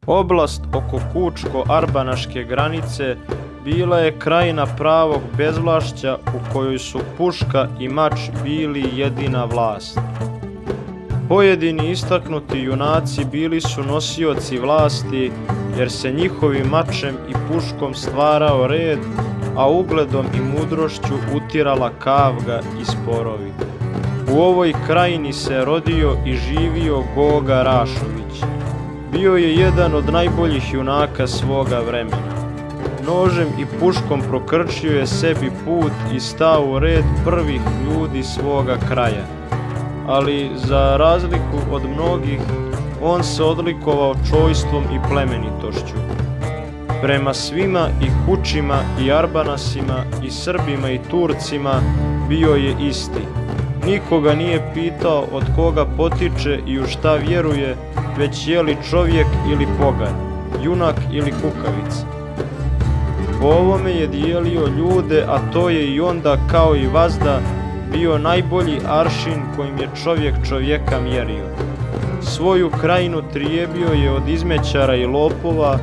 Oblast oko Kučko-arbanaške granice bila je krajina pravog bezvlašća u kojoj su puška i mač bili jedina vlast. Pojedini istaknuti junaci bili su nosioci vlasti jer se njihovim mačem i puškom stvarao red, a ugledom i mudrošću utirala kavga i sporovi. U ovoj krajini se rodio i živio Goga Rašović. Bio je jedan od najboljih junaka svoga vremena. Nožem i puškom prokrčio je sebi put i stao u red prvih ljudi svoga kraja. Ali za razliku od mnogih, on se odlikovao čojstvom i plemenitošću. Prema svima i Hučima i Arbanasima i Srbima i Turcima bio je isti. Nikoga nije pitao od koga potiče i u šta vjeruje, već je li čovjek ili pogan, junak ili kukavica. Po ovome je dijelio ljude, a to je i onda kao i vazda bio najbolji aršin kojim je čovjek čovjeka mjerio. Svoju krajinu trijebio je od izmećara i lopova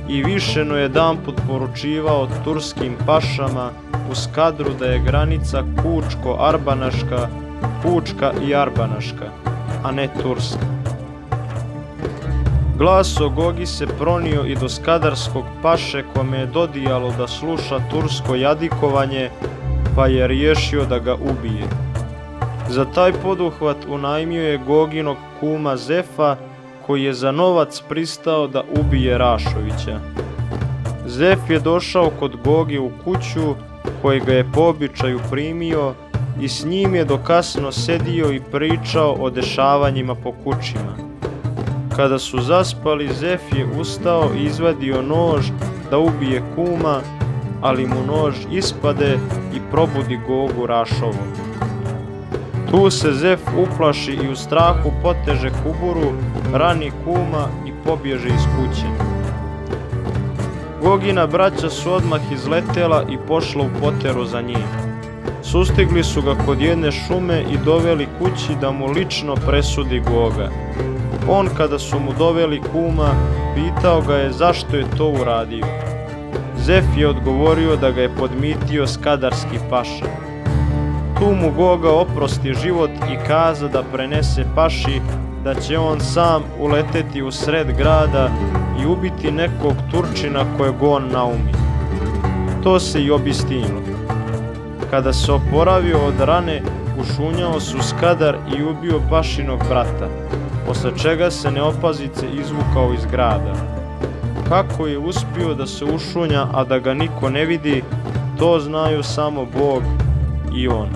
i više no jedanput poručivao turskim pašama u Skadru da je granica Kučko-arbanaška, Kučka i Arbanaška, a ne Turska. Glas o Gogi se pronio i do skadarskog paše kome je dodijalo da sluša tursko jadikovanje, pa je riješio da ga ubije. Za taj poduhvat unajmio je Goginog kuma Zefa, koji je za novac pristao da ubije Rašovića. Zef je došao kod Gogi u kuću, koji ga je po običaju primio, i s njim je do kasno sedio i pričao o dešavanjima po kućima. Kada su zaspali, Zef je ustao i izvadio nož da ubije kuma, ali mu nož ispade i probudi Gogu Rašovu. Tu se Zef uplaši i u strahu poteže kuburu, rani kuma i pobježe iz kuće. Gogina braća su odmah izletela i pošla u poteru za njim. Sustigli su ga kod jedne šume i doveli kući da mu lično presudi Goga. On, kada su mu doveli kuma, pitao ga je zašto je to uradio. Zef je odgovorio da ga je podmitio skadarski paša. Tu mu Goga oprosti život i kaza da prenese paši da će on sam uleteti u sred grada i ubiti nekog Turčina kojeg on naumi. To se i obistinilo. Kada se oporavio od rane, ušunjao su Skadar i ubio pašinog brata, posle čega se neopazice izvukao iz grada. Kako je uspio da se ušunja, a da ga niko ne vidi, to znaju samo Bog i on.